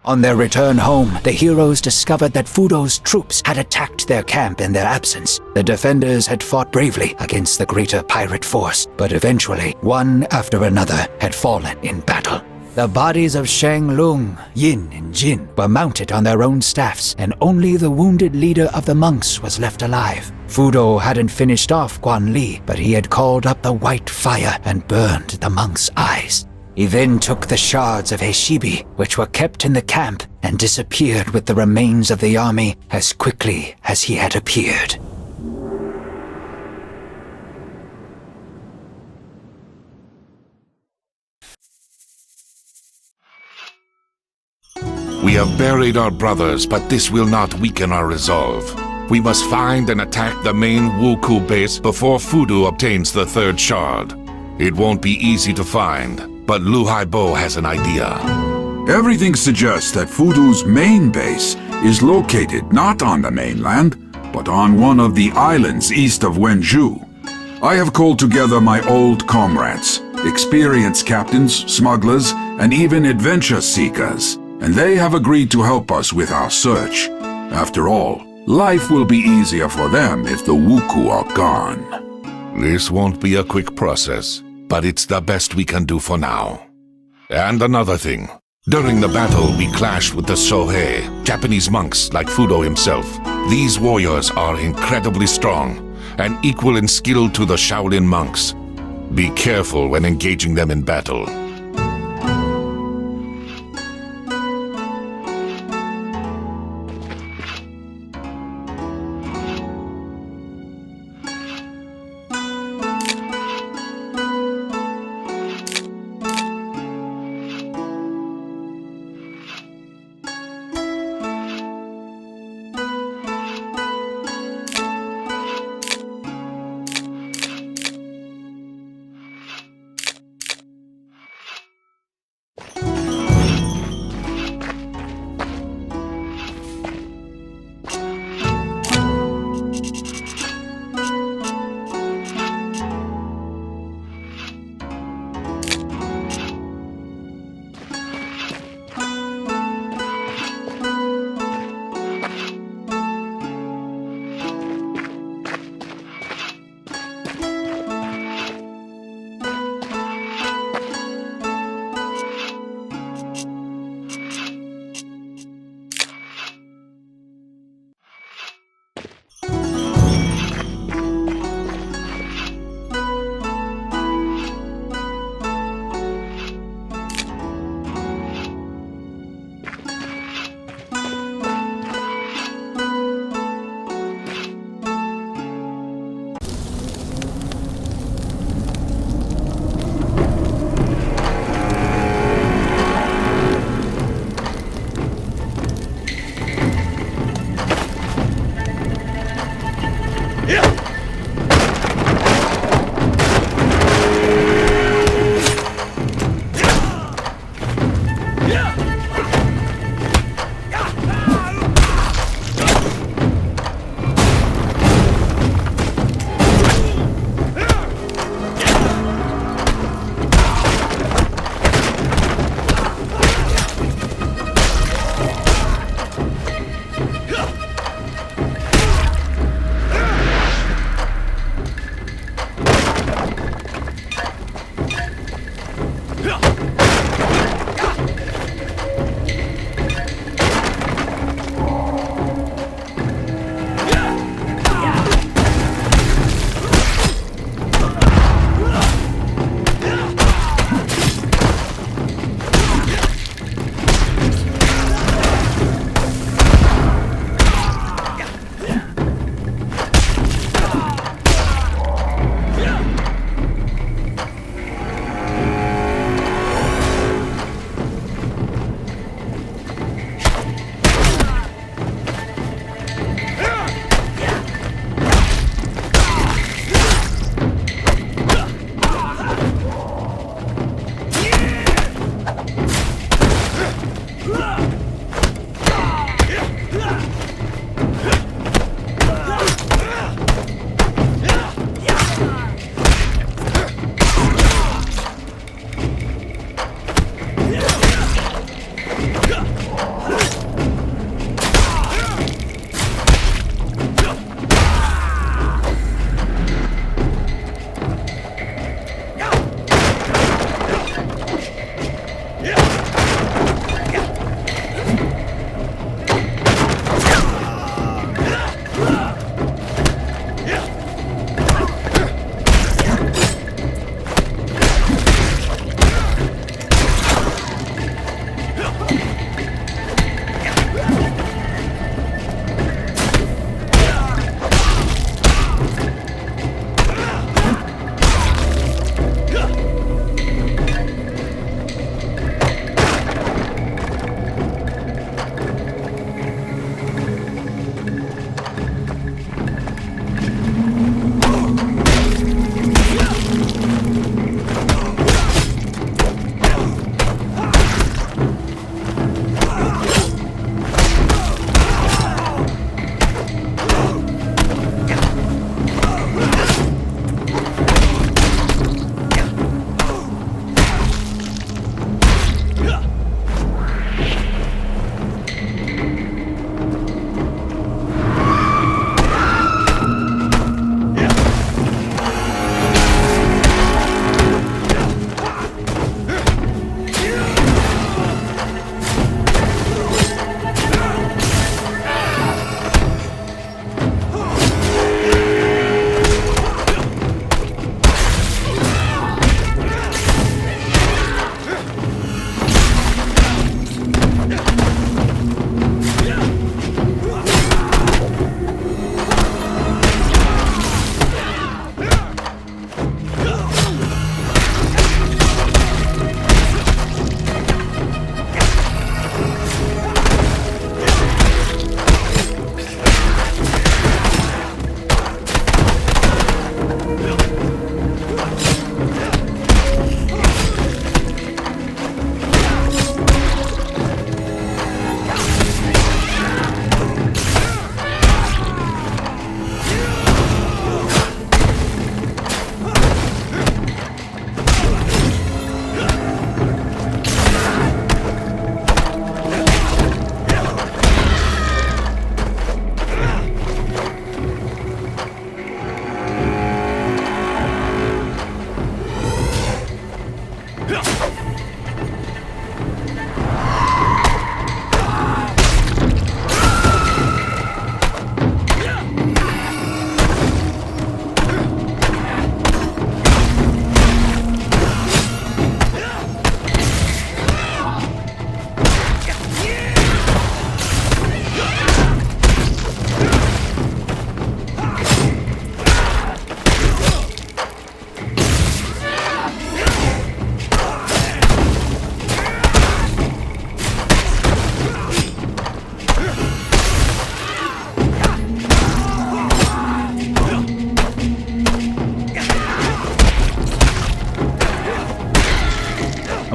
On their return home, the heroes discovered that Fudo's troops had attacked their camp in their absence. The defenders had fought bravely against the greater pirate force, but eventually, one after another had fallen in battle. The bodies of Shang Lung, Yin, and Jin were mounted on their own staffs, and only the wounded leader of the monks was left alive. Fudo hadn't finished off Guan Li, but he had called up the white fire and burned the monk's eyes. He then took the shards of Heshibi, which were kept in the camp, and disappeared with the remains of the army as quickly as he had appeared. We have buried our brothers, but this will not weaken our resolve. We must find and attack the main Wuku base before Fudo obtains the third shard. It won't be easy to find, but Lu Haibo has an idea. Everything suggests that Fudo's main base is located not on the mainland, but on one of the islands east of Wenju. I have called together my old comrades, experienced captains, smugglers, and even adventure seekers, and they have agreed to help us with our search. After all, life will be easier for them if the Wuku are gone. This won't be a quick process, but it's the best we can do for now. And another thing. During the battle, we clashed with the Sohei, Japanese monks like Fudo himself. These warriors are incredibly strong and equal in skill to the Shaolin monks. Be careful when engaging them in battle.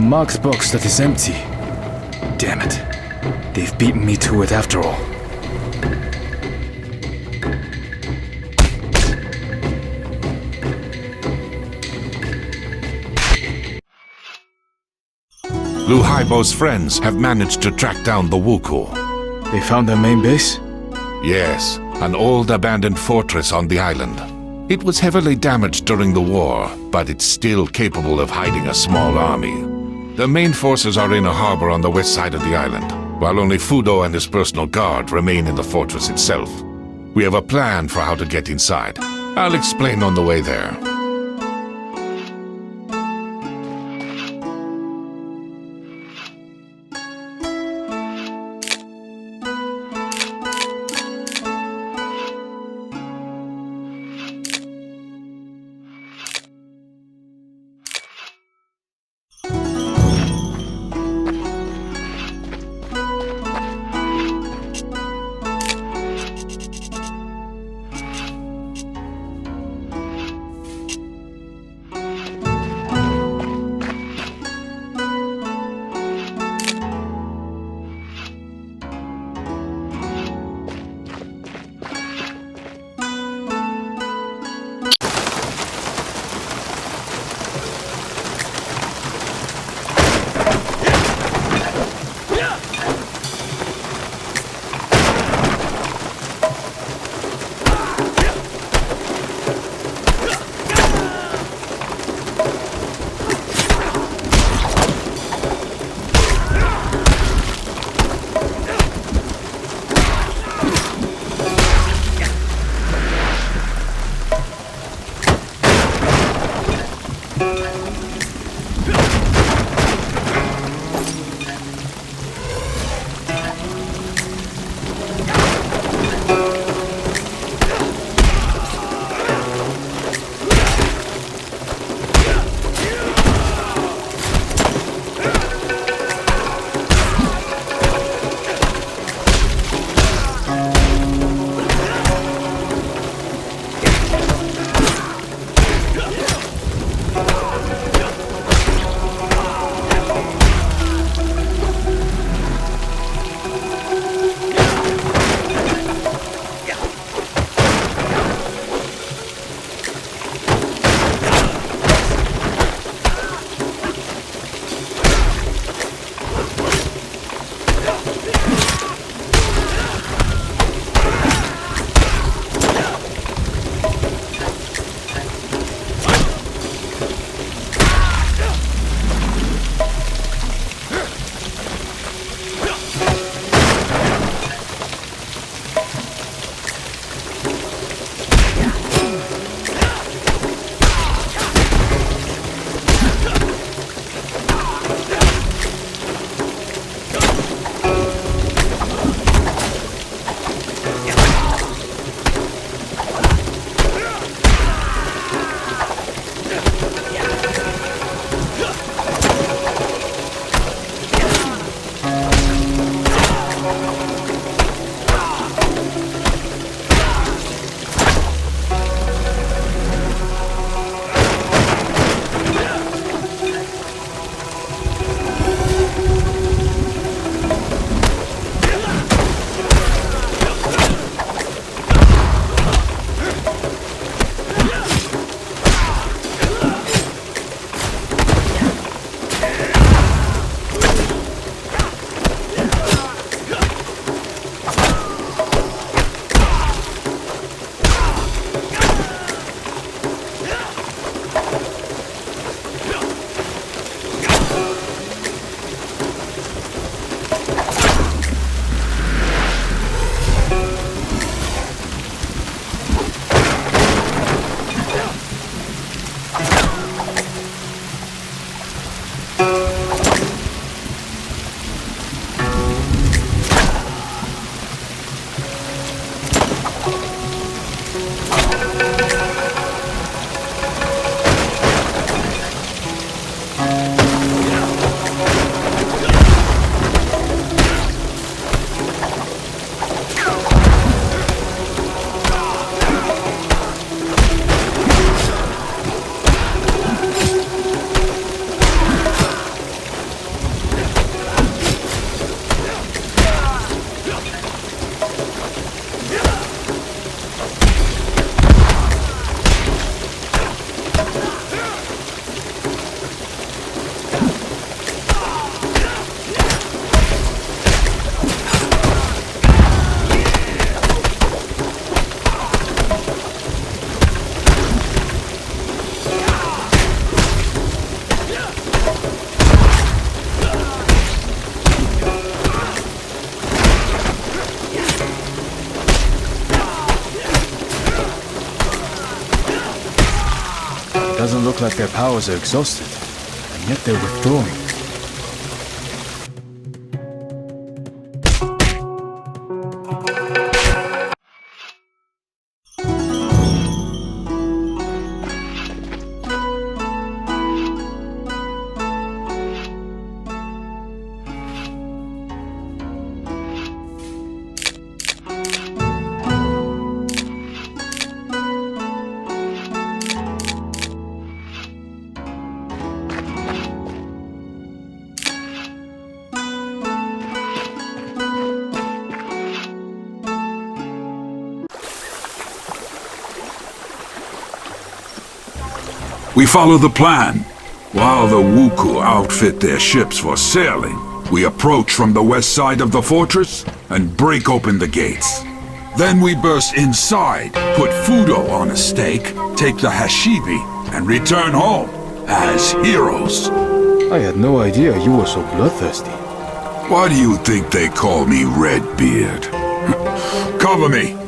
A marked box that is empty. Damn it. They've beaten me to it after all. Lu Haibo's friends have managed to track down the Wuku. They found their main base? Yes, an old abandoned fortress on the island. It was heavily damaged during the war, but it's still capable of hiding a small army. The main forces are in a harbor on the west side of the island, while only Fudo and his personal guard remain in the fortress itself. We have a plan for how to get inside. I'll explain on the way there. look like their powers are exhausted, and yet they're withdrawing. We follow the plan. While the Wuku outfit their ships for sailing, we approach from the west side of the fortress and break open the gates. Then we burst inside, put Fudo on a stake, take the Hashibi, and return home as heroes. I had no idea you were so bloodthirsty. Why do you think they call me Redbeard? Cover me!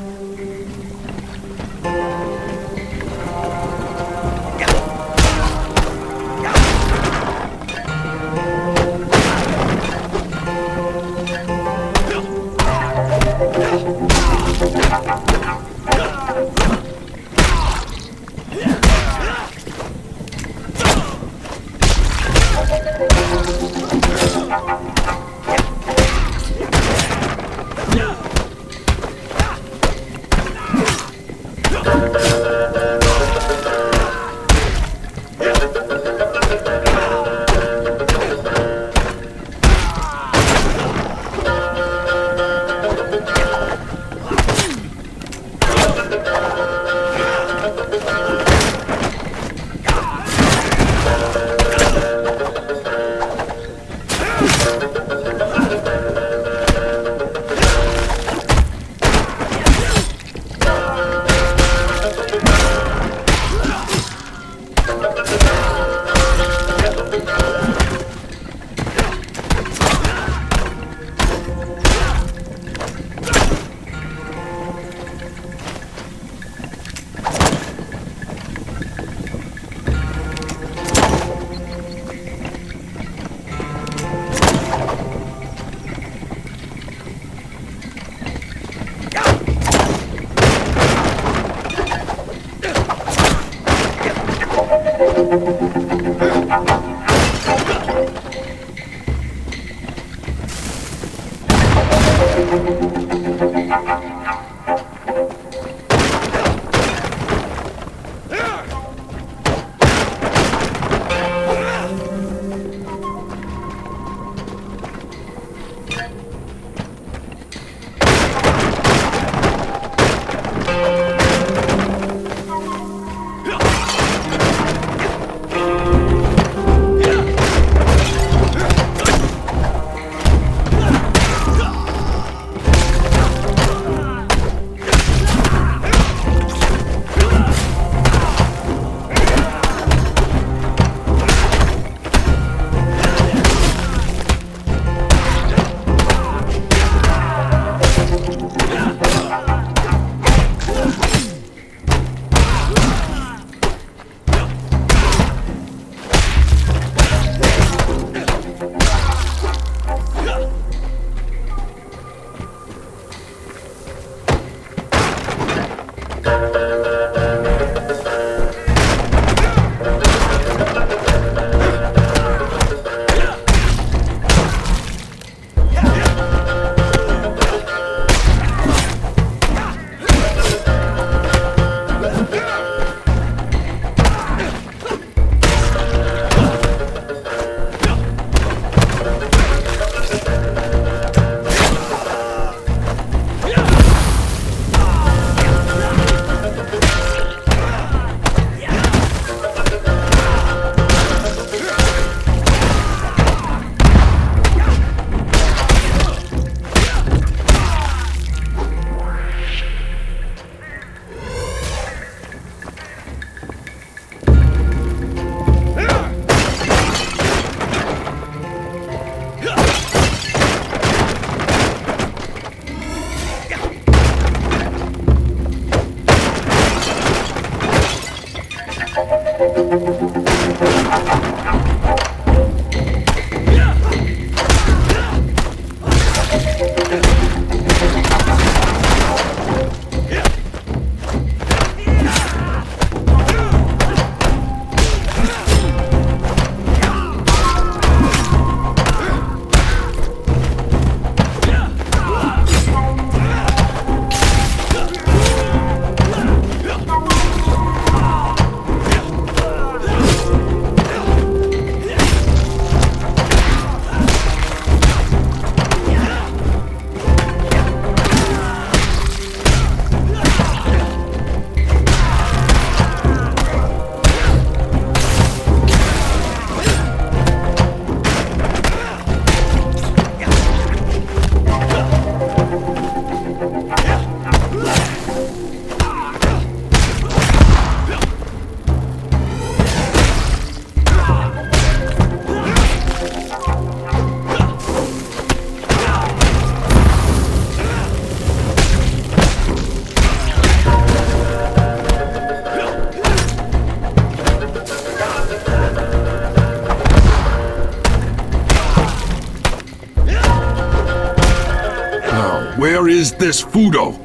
Where is this Fudo?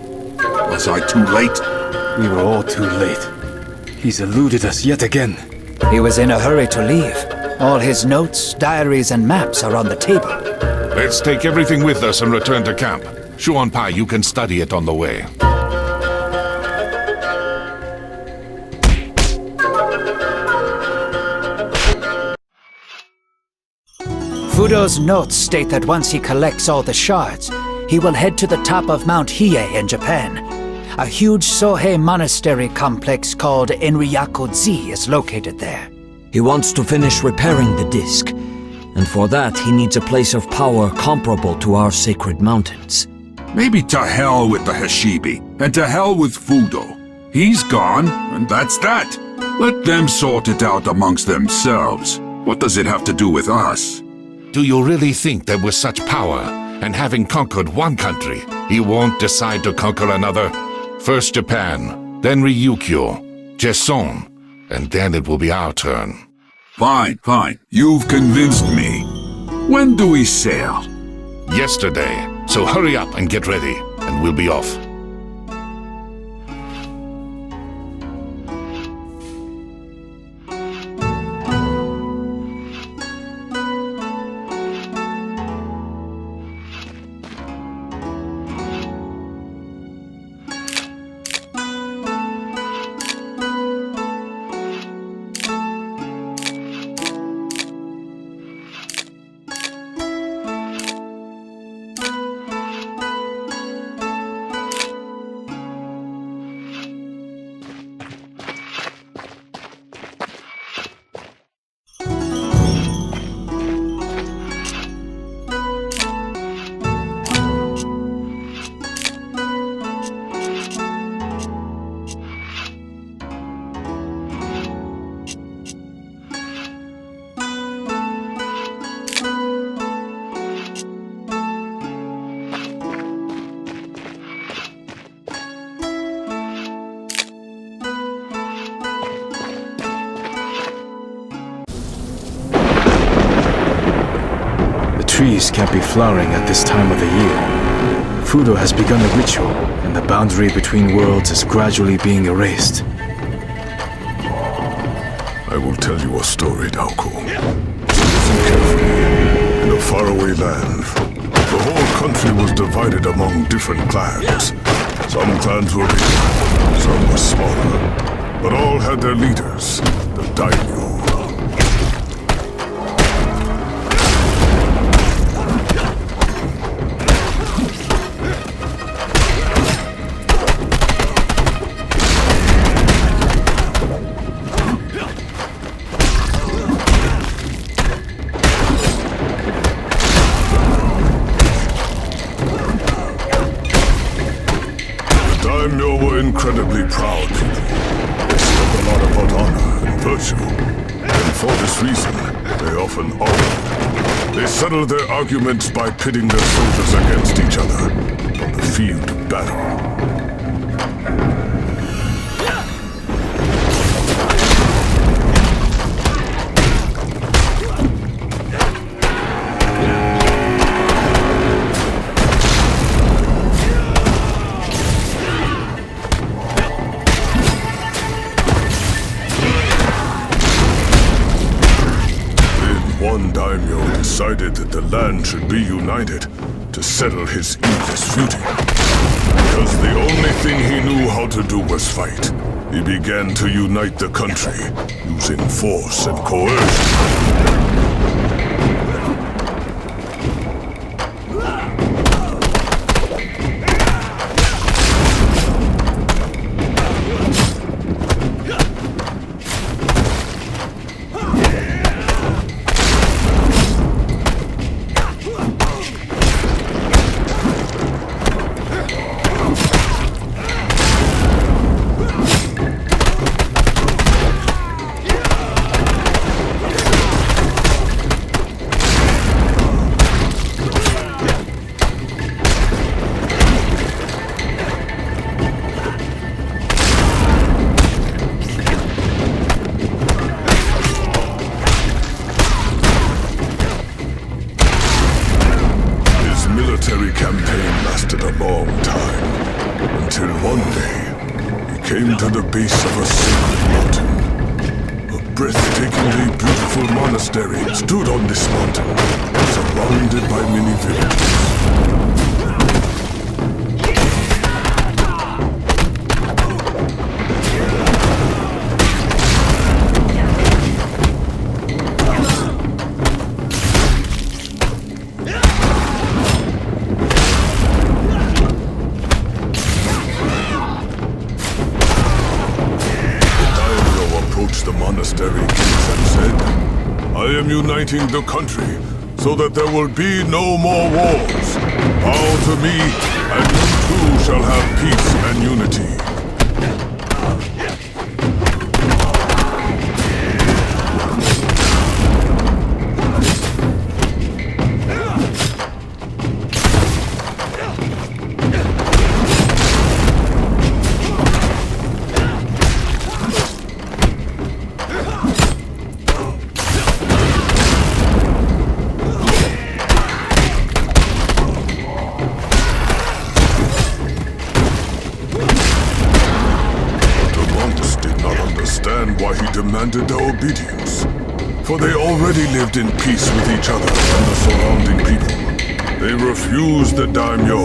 Was I too late? We were all too late. He's eluded us yet again. He was in a hurry to leave. All his notes, diaries, and maps are on the table. Let's take everything with us and return to camp. Shuan Pai, you can study it on the way. Fudo's notes state that once he collects all the shards, he will head to the top of Mount Hiei in Japan. A huge Sohei monastery complex called Enryaku-ji is located there. He wants to finish repairing the disc, and for that he needs a place of power comparable to our sacred mountains. Maybe to hell with the Hashibi, and to hell with Fudo. He's gone, and that's that. Let them sort it out amongst themselves. What does it have to do with us? Do you really think that with such power, and having conquered one country, he won't decide to conquer another? First Japan, then Ryukyu, Jeson, and then it will be our turn. Fine, fine. You've convinced me. When do we sail? Yesterday, so hurry up and get ready, and we'll be off. Trees can't be flowering at this time of the year. Fudo has begun a ritual, and the boundary between worlds is gradually being erased. I will tell you a story, Daoko. Listen carefully. In a faraway land, the whole country was divided among different clans. Some clans were bigger, some were smaller, but all had their leaders, the daimyo. Incredibly proud people. They spoke a lot about honor and virtue. And for this reason, they often argued. They settled their arguments by pitting their soldiers against each other on the field of battle. One daimyo decided that the land should be united to settle his endless feuding. Because the only thing he knew how to do was fight, he began to unite the country using force and coercion. lasted a long time, until one day, he came to the base of a sacred mountain. A breathtakingly beautiful monastery stood on this mountain, surrounded by many villages. Uniting the country so that there will be no more wars. Bow to me, and you too shall have peace and unity. Why he demanded their obedience. For they already lived in peace with each other and the surrounding people. They refused the daimyo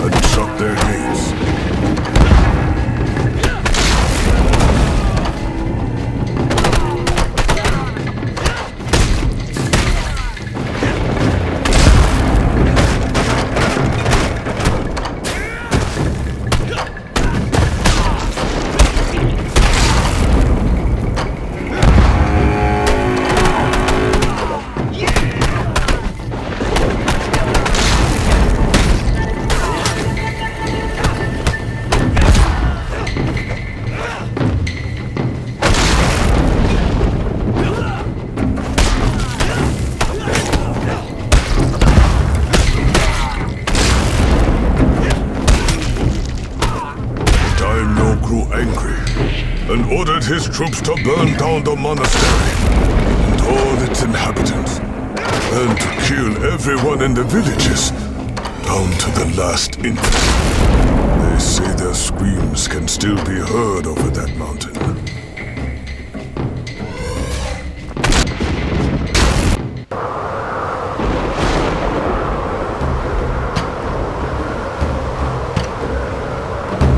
and shut their gates. And ordered his troops to burn down the monastery and all its inhabitants, and to kill everyone in the villages, down to the last infant. They say their screams can still be heard over that mountain.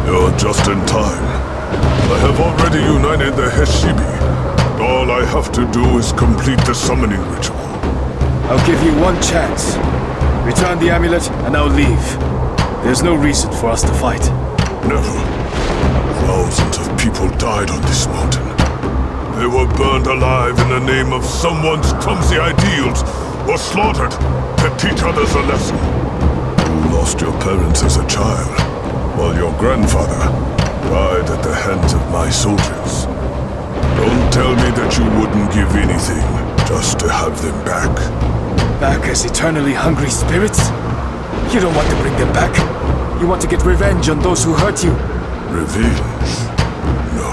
You're just in time. I have already united the Heshibi. All I have to do is complete the summoning ritual. I'll give you one chance. Return the amulet and I'll leave. There's no reason for us to fight. Never. Thousands of people died on this mountain. They were burned alive in the name of someone's clumsy ideals, or slaughtered to teach others a lesson. You lost your parents as a child, while your grandfather died at the hands of my soldiers. Don't tell me that you wouldn't give anything just to have them back. Back as eternally hungry spirits? You don't want to bring them back. You want to get revenge on those who hurt you. Revenge? No.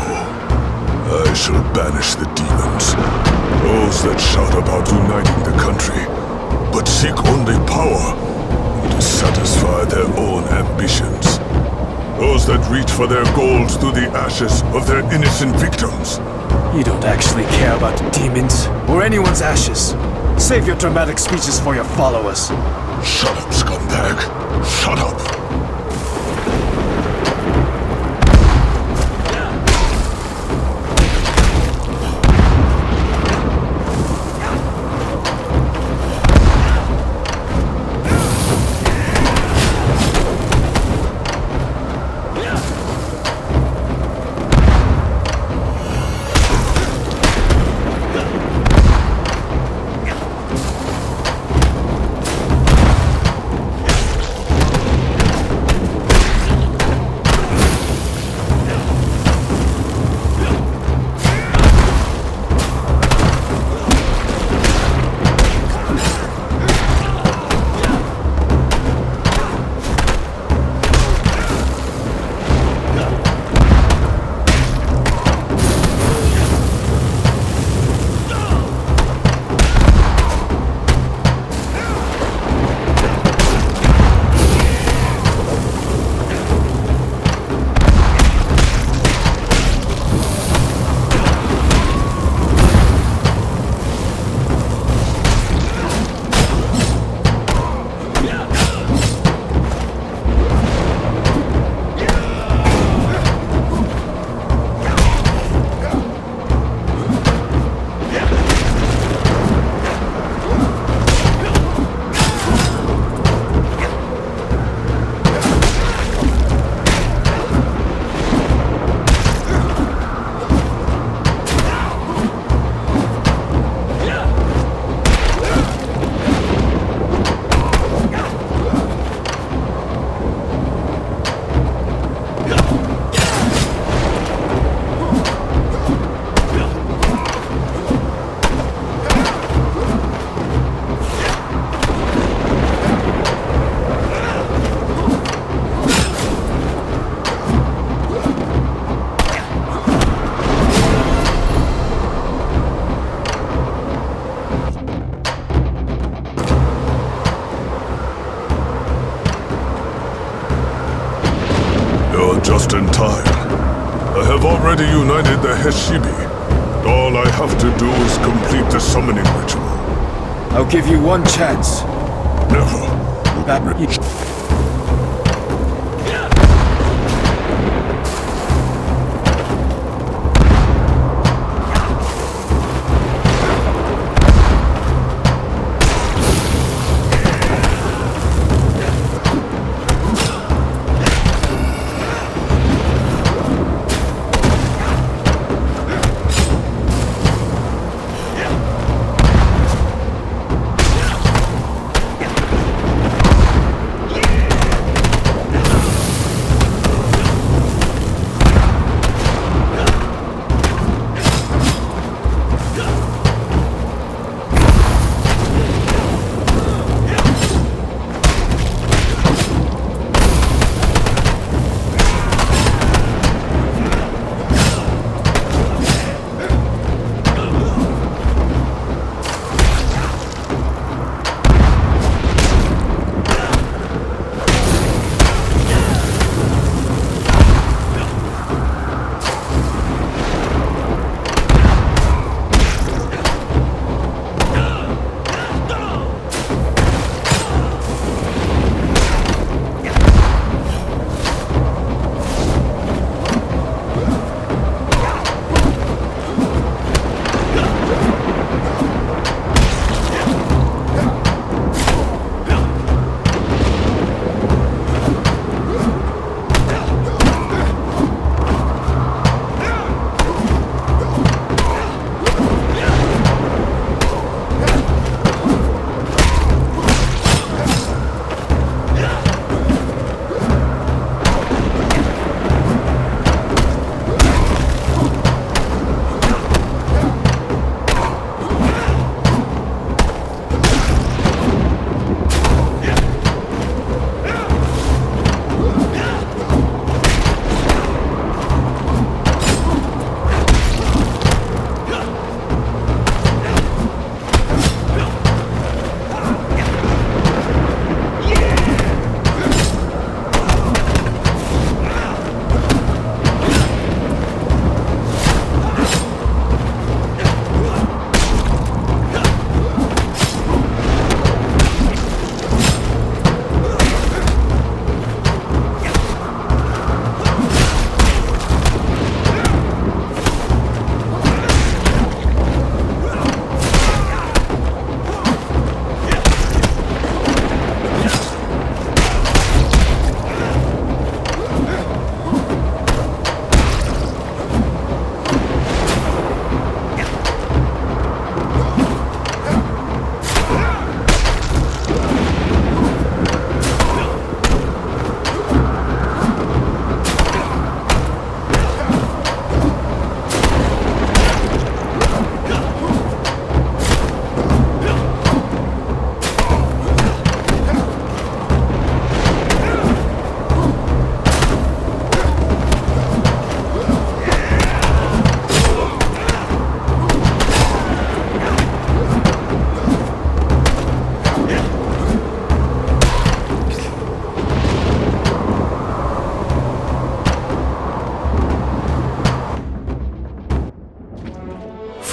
I shall banish the demons. Those that shout about uniting the country, but seek only power and to satisfy their own ambitions. Those that reach for their goals through the ashes of their innocent victims. You don't actually care about demons or anyone's ashes. Save your dramatic speeches for your followers. Shut up, scumbag. Shut up. just in time. I have already united the Heshibi. All I have to do is complete the summoning ritual. I'll give you one chance. Never.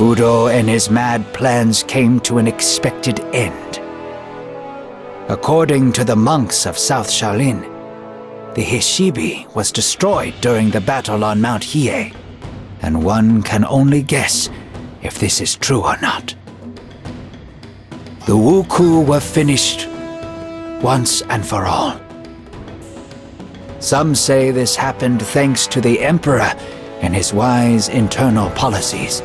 Fudo and his mad plans came to an expected end. According to the monks of South Shaolin, the Hishibi was destroyed during the battle on Mount Hiei, and one can only guess if this is true or not. The Wuku were finished once and for all. Some say this happened thanks to the Emperor and his wise internal policies.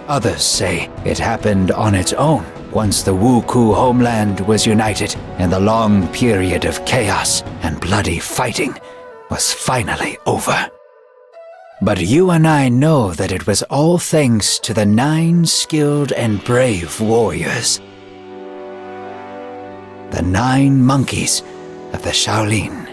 Others say it happened on its own once the Wuku homeland was united and the long period of chaos and bloody fighting was finally over. But you and I know that it was all thanks to the 9 skilled and brave warriors. The 9 monkeys of the Shaolin.